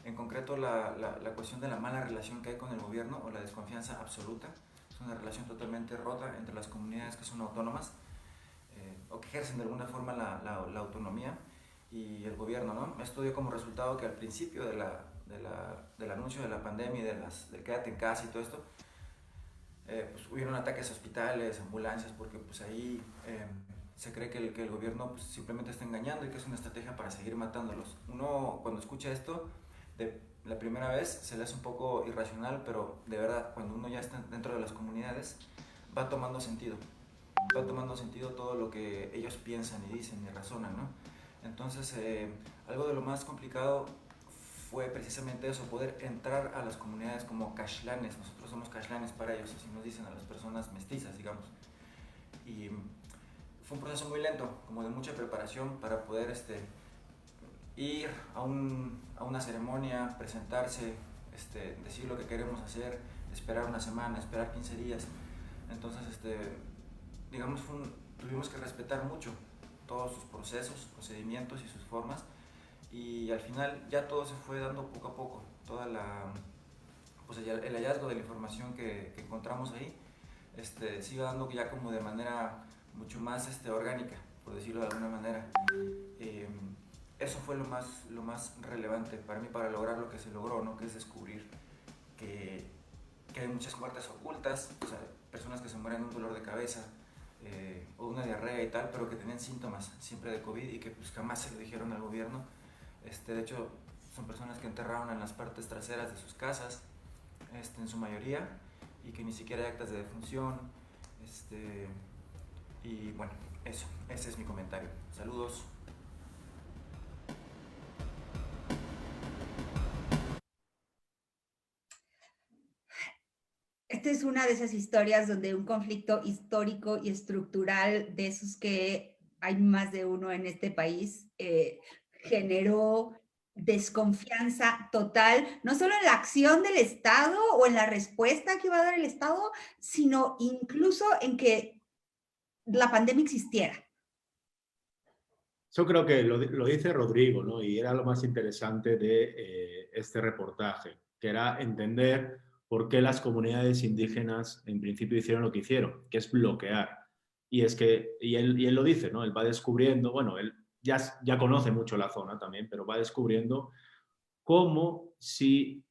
en concreto la cuestión de la mala relación que hay con el gobierno o la desconfianza absoluta. Es una relación totalmente rota entre las comunidades que son autónomas o que ejercen de alguna forma la autonomía y el gobierno, ¿no? Esto dio como resultado que al principio del anuncio de la pandemia y del quédate en casa y todo esto, pues hubieron ataques a hospitales, ambulancias, porque pues ahí se cree que el gobierno pues, simplemente está engañando y que es una estrategia para seguir matándolos. Uno cuando escucha esto, de la primera vez se le hace un poco irracional, pero de verdad, cuando uno ya está dentro de las comunidades, va tomando sentido todo lo que ellos piensan y dicen y razonan, ¿no? Entonces, algo de lo más complicado fue precisamente eso, poder entrar a las comunidades como cashlanes. Nosotros somos cashlanes para ellos, así nos dicen a las personas mestizas, digamos. Y fue un proceso muy lento, como de mucha preparación para poder ir a una ceremonia, presentarse, decir lo que queremos hacer, esperar una semana, esperar 15 días. Entonces, digamos, tuvimos que respetar mucho todos sus procesos, procedimientos y sus formas, y al final ya todo se fue dando poco a poco, pues el hallazgo de la información que encontramos ahí se iba dando ya como de manera mucho más orgánica, por decirlo de alguna manera. Eso fue lo más relevante para mí para lograr lo que se logró, ¿no? Que es descubrir que hay muchas muertes ocultas, o sea, personas que se mueren de un dolor de cabeza, o una diarrea y tal, pero que tenían síntomas siempre de COVID y que pues jamás se lo dijeron al gobierno. De hecho, son personas que enterraron en las partes traseras de sus casas, en su mayoría, y que ni siquiera hay actas de defunción. Y bueno, ese es mi comentario. Saludos. Esta es una de esas historias donde un conflicto histórico y estructural, de esos que hay más de uno en este país, generó desconfianza total, no solo en la acción del Estado o en la respuesta que iba a dar el Estado, sino incluso en que la pandemia existiera. Yo creo que lo dice Rodrigo, ¿no? Y era lo más interesante de este reportaje, que era entender por qué las comunidades indígenas en principio hicieron lo que hicieron, que es bloquear. Y él lo dice, ¿no? Él va descubriendo, bueno, él ya conoce mucho la zona también, pero va descubriendo cómo si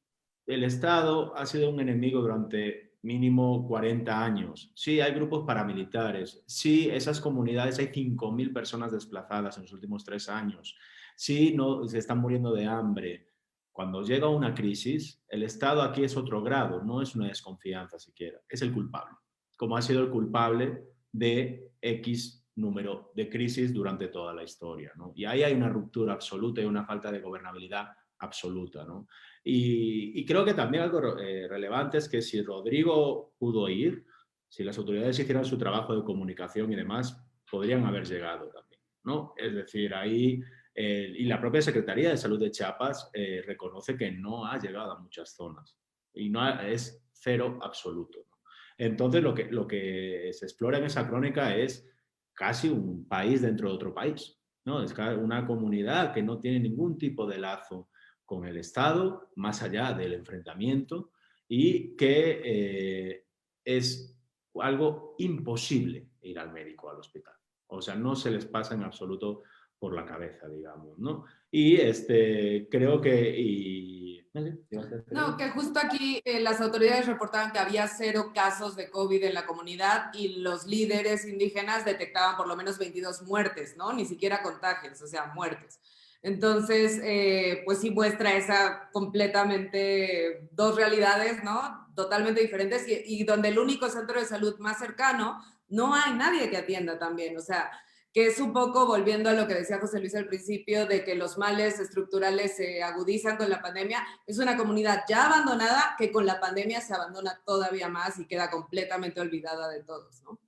el Estado ha sido un enemigo durante mínimo 40 años. Sí, hay grupos paramilitares. Sí, esas comunidades hay 5.000 personas desplazadas en los últimos 3 años. Sí, no, se están muriendo de hambre. Cuando llega una crisis, el Estado aquí es otro grado, no es una desconfianza siquiera, es el culpable, como ha sido el culpable de X número de crisis durante toda la historia, ¿no? Y ahí hay una ruptura absoluta y una falta de gobernabilidad absoluta, ¿no? Y creo que también algo relevante es que si Rodrigo pudo ir, si las autoridades hicieran su trabajo de comunicación y demás, podrían haber llegado también, ¿no? Es decir, ahí, y la propia Secretaría de Salud de Chiapas reconoce que no ha llegado a muchas zonas y es cero absoluto, ¿no? Entonces, lo que se explora en esa crónica es casi un país dentro de otro país, ¿no? Es una comunidad que no tiene ningún tipo de lazo con el Estado, más allá del enfrentamiento, y que es algo imposible ir al médico, al hospital. O sea, no se les pasa en absoluto por la cabeza, digamos, ¿no? Y creo que... No, que justo aquí las autoridades reportaban que había 0 casos de COVID en la comunidad y los líderes indígenas detectaban por lo menos 22 muertes, ¿no? Ni siquiera contagios, o sea, muertes. Entonces, pues sí muestra esa completamente 2 realidades, ¿no? Totalmente diferentes y donde el único centro de salud más cercano no hay nadie que atienda también. O sea, que es un poco volviendo a lo que decía José Luis al principio, de que los males estructurales se agudizan con la pandemia. Es una comunidad ya abandonada que con la pandemia se abandona todavía más y queda completamente olvidada de todos, ¿no?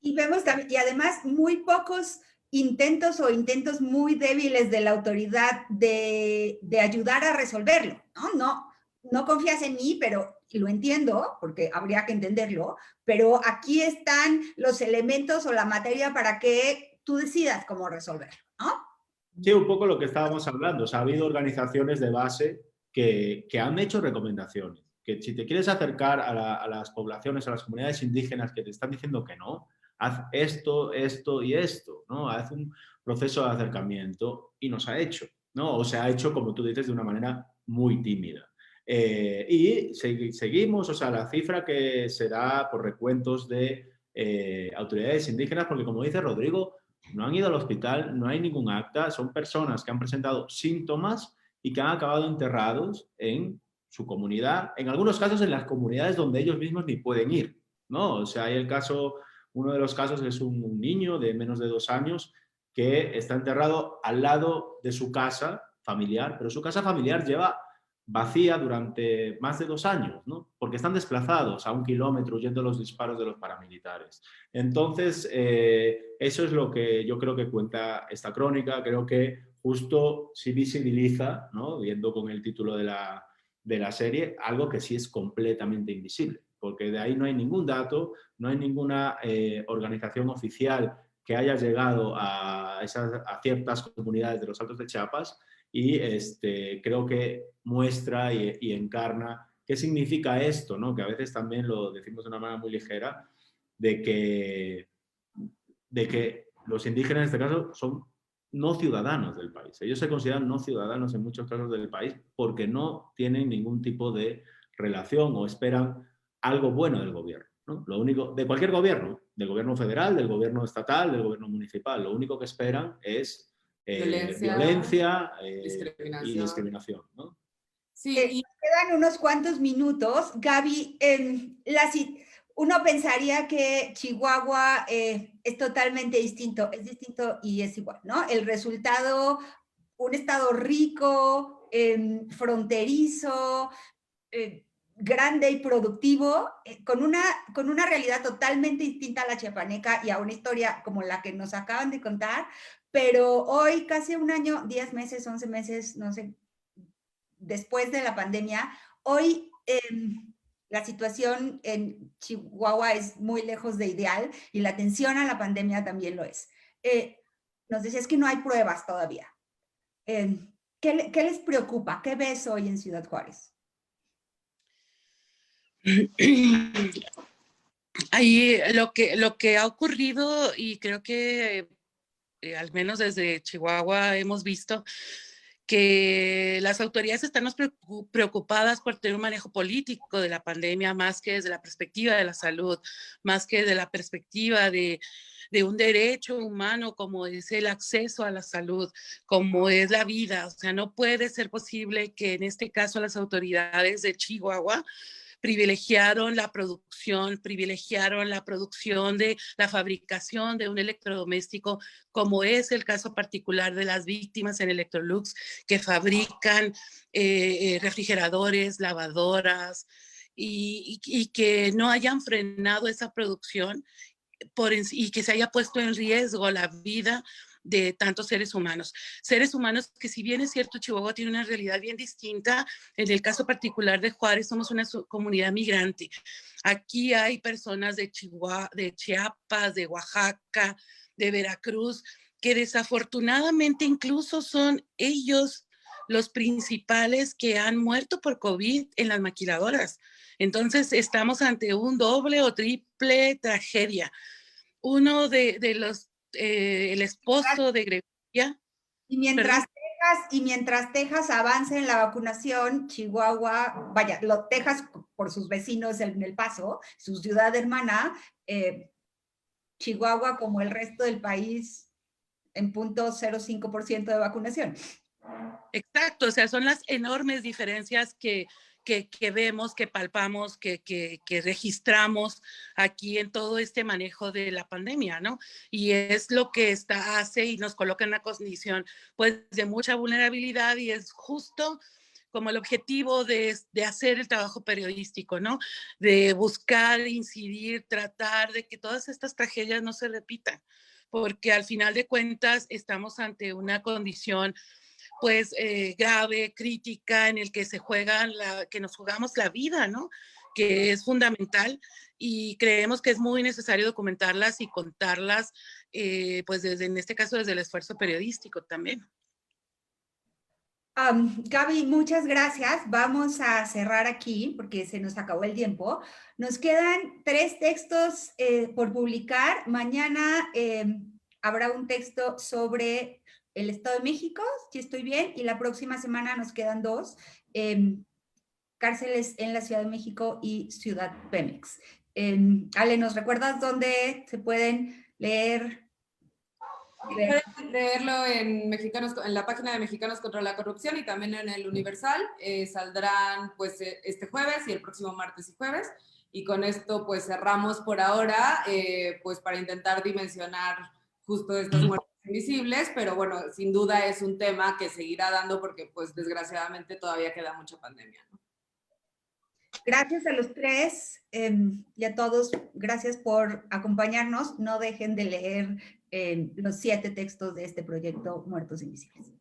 Y vemos también, y además muy pocos intentos o intentos muy débiles de la autoridad de ayudar a resolverlo, ¿no? No confías en mí, pero lo entiendo, porque habría que entenderlo, pero aquí están los elementos o la materia para que tú decidas cómo resolverlo, ¿no? Sí, un poco lo que estábamos hablando. O sea, ha habido organizaciones de base que han hecho recomendaciones. Que si te quieres acercar a las poblaciones, a las comunidades indígenas que te están diciendo que no, haz esto, esto y esto, ¿no? Haz un proceso de acercamiento y nos ha hecho, ¿no? O se ha hecho, como tú dices, de una manera muy tímida. Y seguimos, o sea, la cifra que se da por recuentos de autoridades indígenas, porque como dice Rodrigo, no han ido al hospital, no hay ningún acta, son personas que han presentado síntomas y que han acabado enterrados en su comunidad, en algunos casos en las comunidades donde ellos mismos ni pueden ir, ¿no? O sea, hay el caso, uno de los casos es un niño de menos de 2 años que está enterrado al lado de su casa familiar, pero su casa familiar lleva vacía durante más de 2 años, ¿no? Porque están desplazados a 1 kilómetro huyendo los disparos de los paramilitares. Entonces, eso es lo que yo creo que cuenta esta crónica. Creo que justo sí visibiliza, ¿no? Viendo con el título de la serie, algo que sí es completamente invisible, porque de ahí no hay ningún dato, no hay ninguna organización oficial que haya llegado a ciertas comunidades de los Altos de Chiapas. Y creo que muestra y encarna qué significa esto, ¿no? Que a veces también lo decimos de una manera muy ligera, de que los indígenas en este caso son no ciudadanos del país. Ellos se consideran no ciudadanos en muchos casos del país porque no tienen ningún tipo de relación o esperan algo bueno del gobierno, ¿no? Lo único, de cualquier gobierno, del gobierno federal, del gobierno estatal, del gobierno municipal, lo único que esperan es violencia y discriminación, ¿no? Sí, quedan unos cuantos minutos. Gaby, uno pensaría que Chihuahua es totalmente distinto, es distinto y es igual, ¿no? El resultado, un estado rico, fronterizo, grande y productivo, con una realidad totalmente distinta a la chiapaneca y a una historia como la que nos acaban de contar, pero hoy, casi 1 año, 10 meses, 11 meses, no sé, después de la pandemia, hoy la situación en Chihuahua es muy lejos de ideal y la atención a la pandemia también lo es. Nos decías que no hay pruebas todavía. ¿Qué les preocupa? ¿Qué ves hoy en Ciudad Juárez? Ahí lo que ha ocurrido, y creo que al menos desde Chihuahua hemos visto que las autoridades están más preocupadas por tener un manejo político de la pandemia, más que desde la perspectiva de la salud, más que de la perspectiva de un derecho humano como es el acceso a la salud, como es la vida. O sea, no puede ser posible que en este caso las autoridades de Chihuahua privilegiaron la producción de la fabricación de un electrodoméstico, como es el caso particular de las víctimas en Electrolux, que fabrican refrigeradores, lavadoras, y que no hayan frenado esa producción y que se haya puesto en riesgo la vida de tantos seres humanos que, si bien es cierto, Chihuahua tiene una realidad bien distinta. En el caso particular de Juárez, somos una comunidad migrante. Aquí hay personas de Chihuahua, de Chiapas, de Oaxaca, de Veracruz, que desafortunadamente incluso son ellos los principales que han muerto por COVID en las maquiladoras. Entonces estamos ante un doble o triple tragedia. Uno de los el esposo de Gregoria. Y mientras Texas avance en la vacunación, Chihuahua, Texas por sus vecinos en El Paso, su ciudad hermana, Chihuahua como el resto del país en 0.05% de vacunación. Exacto, o sea, son las enormes diferencias que que vemos, que palpamos, que registramos aquí en todo este manejo de la pandemia, ¿no? Y es lo que hace y nos coloca en una condición pues de mucha vulnerabilidad, y es justo como el objetivo de hacer el trabajo periodístico, ¿no? De buscar, incidir, tratar de que todas estas tragedias no se repitan, porque al final de cuentas estamos ante una condición pues grave, crítica, en el que que nos jugamos la vida, ¿no? Que es fundamental, y creemos que es muy necesario documentarlas y contarlas, pues en este caso desde el esfuerzo periodístico también. Gaby, muchas gracias. Vamos a cerrar aquí porque se nos acabó el tiempo. Nos quedan 3 textos por publicar. Mañana habrá un texto sobre el Estado de México, si estoy bien, y la próxima semana nos quedan 2, cárceles en la Ciudad de México y Ciudad Pemex. Ale, ¿nos recuerdas dónde se pueden leer? Pueden leerlo en la página de Mexicanos contra la Corrupción y también en el Universal. Saldrán pues este jueves y el próximo martes y jueves. Y con esto pues cerramos por ahora, pues para intentar dimensionar justo estas muertes invisibles, pero bueno, sin duda es un tema que seguirá dando porque pues desgraciadamente todavía queda mucha pandemia, ¿no? Gracias a los 3 y a todos, gracias por acompañarnos. No dejen de leer los 7 textos de este proyecto Muertos Invisibles.